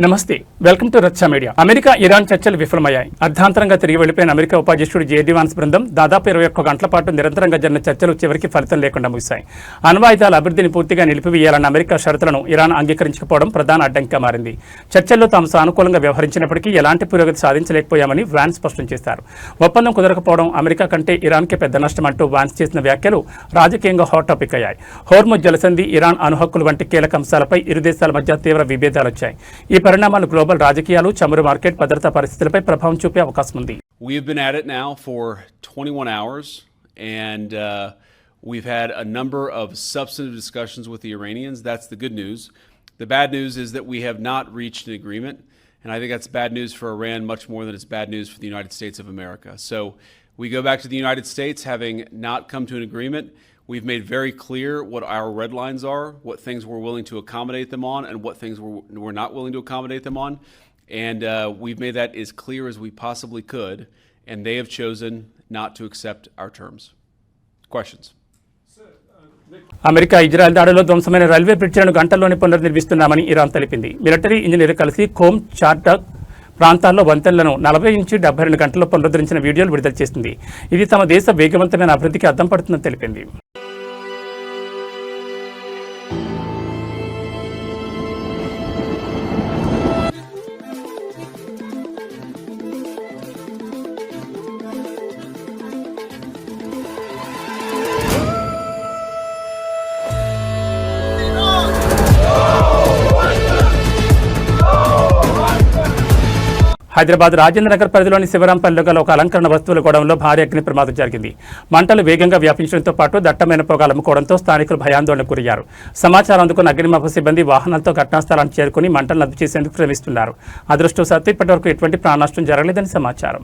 నమస్తే, welcome to Raccha media. America Iran చర్చలు విఫలమయ్యాయి. అర్ధాంతరంగా తిరిగి వెళ్లిపోయిన అమెరికా ఉపాధ్యక్షుడు జేడీ వాన్స్ బృందం దాదాపు 21 గంటల పాటు నిరంతరంగా జరిగిన చర్చలు చివరికి ఫలితం లేకుండా ముగిశాయి. అణ్వాయుధాల అభివృద్ధిని పూర్తిగా నిలిపివేయాలన్న అమెరికా షరతులను ఇరాన్ అంగీకరించకపోవడం ప్రధాన అడ్డంకిగా మారింది. చర్చల్లో తాము సానుకూలంగా వ్యవహరించినప్పటికీ ఎలాంటి పురోగతి సాధించలేకపోయామని వాన్స్ స్పష్టం చేశారు. ఒప్పందం కుదరకపోవడం అమెరికా కంటే ఇరాన్కే పెద్ద నష్టమంటూ వాన్స్ చేసిన వ్యాఖ్యలు రాజకీయంగా హాట్ టాపిక్ అయ్యాయి. హోర్ముజ్ జలసంధి, ఇరాన్ అణుహక్కులు వంటి కీలక అంశాలపై ఇరు దేశాల మధ్య తీవ్ర విభేదాలొచ్చాయి. ఈ పరిణామాలు గ్లోబల్ రాజకీయాలు, చమురు మార్కెట్, భద్రతా పరిస్థితులపై ప్రభావం చూపే అవకాశం ఉంది. We've been at it now for 21 hours and we've had a number of substantive discussions with the Iranians. That's the good news. The bad news is that we have not reached an agreement, and I think that's bad news for Iran much more than it's bad news for the United States of America. So we go back to the United States having not come to an agreement. We've made very clear what our red lines are, what things we're willing to accommodate them on, and what things we're not willing to accommodate them on. And we've made that as clear as we possibly could, and they have chosen not to accept our terms. Questions? America Israel దాడిలో ధ్వంసమైన railway బ్రిడ్జిలను గంటల్లోనే పునర్నిర్మిస్తున్నామని Iran తెలిపింది. Military ఇంజనీర్లు కలిసి ఖోమ్, చార్టక్ ప్రాంతాల్లో వంతెనలను 40 నుంచి 72 గంటల్లో పునరుద్ధరించిన వీడియోలు విడుదల చేసింది. ఇది తమ దేశ వేగవంతమైన అభివృద్ధికి అద్దం పడుతుందని తెలిపింది. హైదరాబాద్ రాజేంద్రనగర్ పరిధిలోని శివరాంపల్లిలో గల ఒక అలంకరణ వస్తువుల గోడౌన్లో భారీ అగ్ని ప్రమాదం జరిగింది. మంటలు వేగంగా వ్యాపించడంతో పాటు దట్టమైన పొగలు అమ్ముకోవడంతో స్థానికులు భయాందోళనకు గురయ్యారు. సమాచారం అందుకున్న అగ్నిమాపక సిబ్బంది వాహనాలతో ఘటనా స్థలానికి చేరుకుని మంటలను అదుపు చేసేందుకు శ్రమిస్తున్నారు. అదృష్టవశాత్తు ఇప్పటివరకు ఎటువంటి ప్రాణనష్టం జరగలేదని సమాచారం.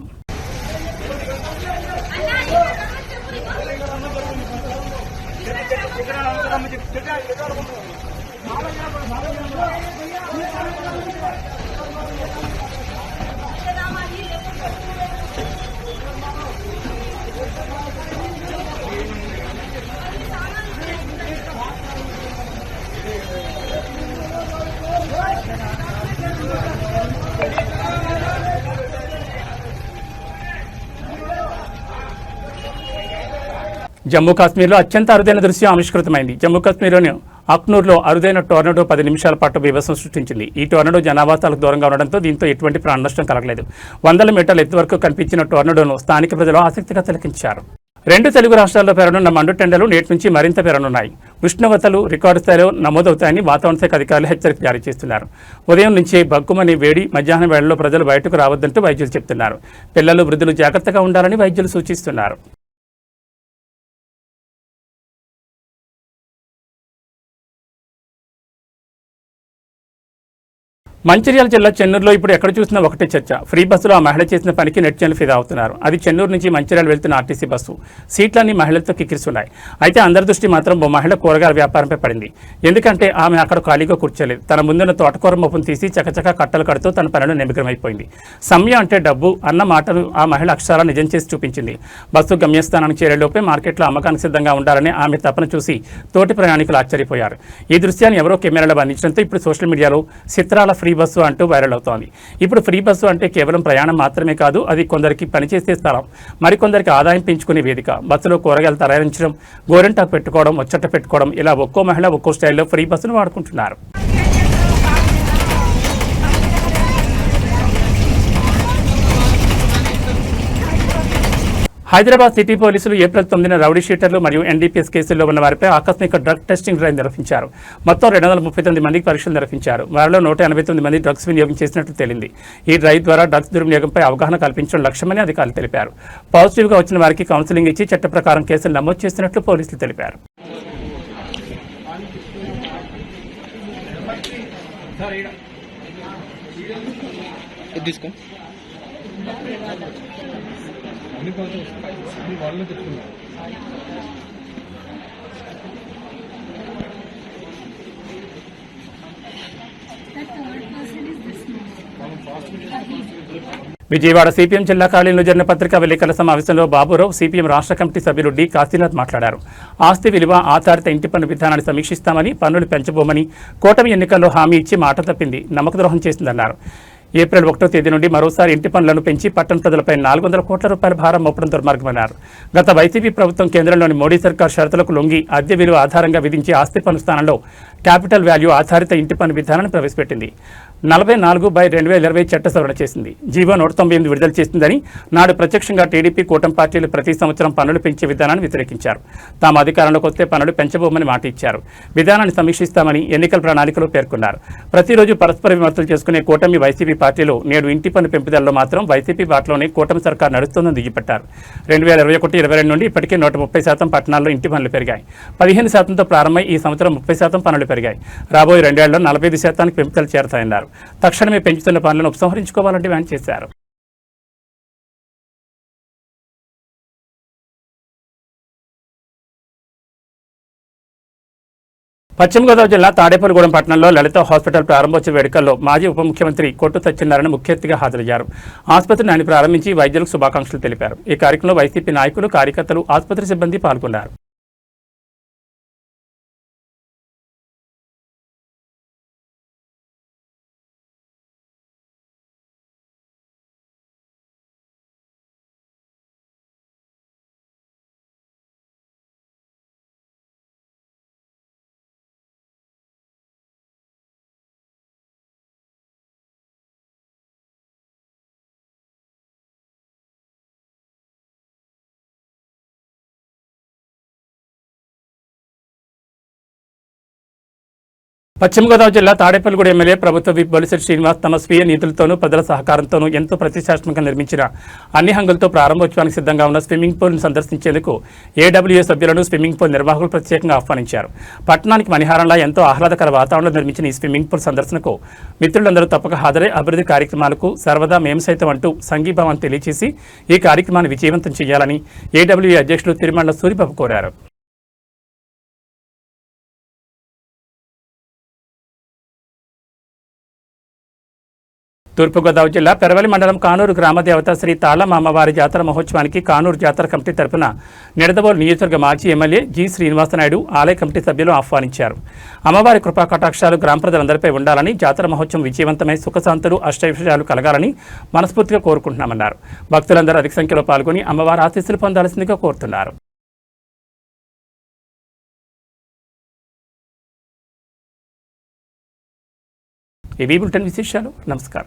జమ్మూ కాశ్మీర్లో అత్యంత అరుదైన దృశ్యం ఆవిష్కృతమైంది. జమ్మూ కాశ్మీర్లోని అఖ్నూర్లో అరుదైన టోర్నడో 10 నిమిషాల పాటు బీభత్సం సృష్టించింది. ఈ టోర్నడో జనావాసాలకు దూరంగా ఉండడంతో దీంతో ఎటువంటి ప్రాణ నష్టం కలగలేదు. 100 మీటర్ల ఎత్తు వరకు కనిపించిన టోర్నడోను స్థానిక ప్రజలు ఆసక్తిగా తిలకించారు. 2 తెలుగు రాష్ట్రాల్లో పెరగనున్న మండుటెండలు నేటి నుంచి మరింత పెరగనున్నాయి. ఉష్ణోగ్రతలు రికార్డు స్థాయిలో నమోదవుతాయని వాతావరణ శాఖ అధికారులు హెచ్చరిక జారీ చేస్తున్నారు. ఉదయం నుంచే బగ్గుమని వేడి, మధ్యాహ్నం వేళల్లో ప్రజలు బయటకు రావద్దంటూ వైద్యులు చెబుతున్నారు. పిల్లలు, వృద్ధులు జాగ్రత్తగా ఉండాలని వైద్యులు సూచిస్తున్నారు. మంచిర్యాల జిల్లా చెన్నూరులో ఇప్పుడు ఎక్కడ చూసినా ఒకటే చర్చ. ఫ్రీ బస్సులో ఆ మహిళ చేసిన పనికి నెటిజన్లు ఫిదా అవుతున్నారు. అది చెన్నూరు నుంచి మంచిర్యాల వెళ్తున్న ఆర్టీసీ బస్సు. సీట్లన్నీ మహిళలతో కిక్కిరిస్తున్నాయి. అయితే అందరి దృష్టి మాత్రం ఓ మహిళ కూరగాయల వ్యాపారంపై పడింది. ఎందుకంటే ఆమె అక్కడ ఖాళీగా కూర్చోలేదు. తన ముందున్న తోటకూర మొప్పును తీసి చకచకా కట్టలు కడుతూ తన పనిలో నిమగ్నమైపోయింది. సమయం అంటే డబ్బు అన్న మాటలు ఆ మహిళ అక్షరాల నిజం చేసి చూపించింది. బస్సు గమ్యస్థానానికి చేరేలోపే మార్కెట్లో అమ్మకానికి సిద్ధంగా ఉండాలని ఆమె తపన చూసి తోటి ప్రయాణికులు ఆశ్చర్యపోయారు. ఈ దృశ్యాన్ని ఎవరో కెమెరాలో బంధించడంతో ఇప్పుడు సోషల్ మీడియాలో చిత్రాల ఫ్రీ బస్సు అంటూ వైరల్ అవుతోంది. ఇప్పుడు ఫ్రీ బస్సు అంటే కేవలం ప్రయాణం మాత్రమే కాదు, అది కొందరికి పనిచేసే స్థలం, మరికొందరికి ఆదాయం పెంచుకునే వేదిక. బస్సులో కూరగాయలు తరలించడం, గోరెంటాకు పెట్టుకోవడం, ముచ్చట పెట్టుకోవడం, ఇలా ఒక్కో మహిళ ఒక్కో స్టైల్లో ఫ్రీ బస్సును వాడుకుంటున్నారు. హైదరాబాద్ సిటీ పోలీసులు ఏప్రిల్ 9న రౌడీ షీటర్లు మరియు ఎన్డీపీఎస్ కేసుల్లో ఉన్న వారిపై ఆకస్మిక డ్రగ్ టెస్టింగ్ డ్రైవ్ నిర్వహించారు. మొత్తం 239 మందికి పరీక్షలు నిర్వహించారు. వారిలో 189 మంది డ్రగ్స్ వినియోగం చేసినట్లు తేలింది. ఈ డ్రైవ్ ద్వారా డ్రగ్స్ దుర్వినియోగంపై అవగాహన కల్పించడం లక్ష్యమని అధికారులు తెలిపారు. పాజిటివ్గా వచ్చిన వారికి కౌన్సిలింగ్ ఇచ్చి చట్ట ప్రకారం కేసులు నమోదు చేసినట్లు పోలీసులు తెలిపారు. విజయవాడ సిపిఎం జిల్లా కార్యాలయంలో జరిగిన పత్రికా విలేకరుల సమావేశంలో బాబురావు సిపిఎం రాష్ట్ర కమిటీ సభ్యులు డి కాశీనాథ్ మాట్లాడారు. ఆస్తి విలువ ఆధారిత ఇంటి పన్ను విధానాన్ని సమీక్షిస్తామని, పన్నులు పెంచబోమని కూటమి ఎన్నికల్లో హామీ ఇచ్చి మాట తప్పింది, నమ్మకద్రోహం చేసిందన్నారు. ఏప్రిల్ 1వ తేదీ నుండి మరోసారి ఇంటి పన్నులను పెంచి పట్టణ ప్రజలపై 400 కోట్ల రూపాయల భారం మోపడం దుర్మార్గమన్నారు. గత వైసీపీ ప్రభుత్వం కేంద్రంలోని మోడీ సర్కార్ షరతులకు లొంగి అద్దె విలువ ఆధారంగా విధించే ఆస్తి పన్ను స్థానంలో క్యాపిటల్ వాల్యూ ఆధారిత ఇంటి పన్ను విధానాన్ని ప్రవేశపెట్టింది. 44/2020 చట్ట సవరణ చేసింది. జీవో 198 విడుదల చేసిందని, నాడు ప్రత్యక్షంగా టీడీపీ కూటమి పార్టీలు ప్రతి సంవత్సరం పన్నులు పెంచే విధానాన్ని వ్యతిరేకించారు. తాము అధికారంలోకి వస్తే పన్నులు పెంచబోమని మాట ఇచ్చారు. విధానాన్ని సమీక్షిస్తామని ఎన్నికల ప్రణాళికలో పేర్కొన్నారు. ప్రతిరోజు పరస్పర విమర్శలు చేసుకునే కూటమి వైసీపీ పార్టీలు నేడు ఇంటి పన్ను పెంపుదలలో మాత్రం వైసీపీ బాటలోనే కూటమి సర్కార్ నడుస్తోందని దుయ్యబట్టారు. 2021-22 నుండి ఇప్పటికే 130% పట్టణాల్లో ఇంటి పన్నులు పెరిగాయి. 15%తో ప్రారంభమై ఈ సంవత్సరం 30% పన్నులు పెరిగాయి. రాబోయే 2 ఏళ్లలో 45%కి పెంపుదలు చేరతాయన్నారు. తక్షణమే పెంచుతున్న పనులను ఉపసంహరించుకోవాలని డిమాండ్ చేశారు. పశ్చిమ గోదావరి జిల్లా తాడేపల్లిగూడెం పట్టణంలో లలిత హాస్పిటల్ ప్రారంభోత్సవ వేడుకల్లో మాజీ ఉప ముఖ్యమంత్రి కొట్టు సత్యనారాయణ ముఖ్య అతిథిగా హాజరయ్యారు. ఆసుపత్రిని ఆయన ప్రారంభించి వైద్యులకు శుభాకాంక్షలు తెలిపారు. ఈ కార్యక్రమంలో వైసీపీ నాయకులు, కార్యకర్తలు, ఆసుపత్రి సిబ్బంది పాల్గొన్నారు. పశ్చిమ గోదావరి జిల్లా తాడేపల్లిగూడెం ఎమ్మెల్యే ప్రభుత్వ విప్ బొలిశెట్టి శ్రీనివాస్ తమ స్వీయ నిధులతోనూ ప్రజల సహకారంతోనూ ఎంతో ప్రతిష్టాత్మకంగా నిర్మించిన అన్ని హంగులతో ప్రారంభోత్సవానికి సిద్ధంగా ఉన్న స్విమ్మింగ్ పూల్ను సందర్శించేందుకు ఏడబ్ల్యూఏ సభ్యులను స్విమ్మింగ్ పూల్ నిర్వాహకులు ప్రత్యేకంగా ఆహ్వానించారు. పట్టణానికి మణిహారంలా ఎంతో ఆహ్లాదకర వాతావరణంలో నిర్మించిన ఈ స్విమ్మింగ్ పూల్ సందర్శనకు మిత్రులందరూ తప్పక హాజరై అభివృద్ధి కార్యక్రమాలకు సర్వదా మేము సైతం అంటూ సంఘీభావాన్ని తెలియజేసి ఈ కార్యక్రమాన్ని విజయవంతం చేయాలని ఏడబ్ల్యూఏ అధ్యక్షులు తిరుమల సూరిబాబు కోరారు. తూర్పుగోదావరి జిల్లా పెరవలి మండలం కానూరు గ్రామదేవత శ్రీ తాళమ్మ అమ్మవారి జాతర మహోత్సవానికి కానూరు జాతర కమిటీ తరపున నిడదవోలు నియోజకవర్గ మాజీ ఎమ్మెల్యే జి శ్రీనివాసనాయుడు ఆలయ కమిటీ సభ్యులు ఆహ్వానించారు. అమ్మవారి కృపా కటాక్షాలు గ్రామ ప్రజలందరిపై ఉండాలని, జాతర మహోత్సవం విజయవంతమై సుఖశాంతులు, అష్టైశ్వర్యాలు కలగాలని మనస్ఫూర్తిగా కోరుకుంటున్నామన్నారు. భక్తులందరూ అధిక సంఖ్యలో పాల్గొని అమ్మవారి ఆశీస్సులు పొందాల్సిందిగా కోరుతున్నారు. ఇవి బులెటిన్ విశేషాలు. నమస్కారం.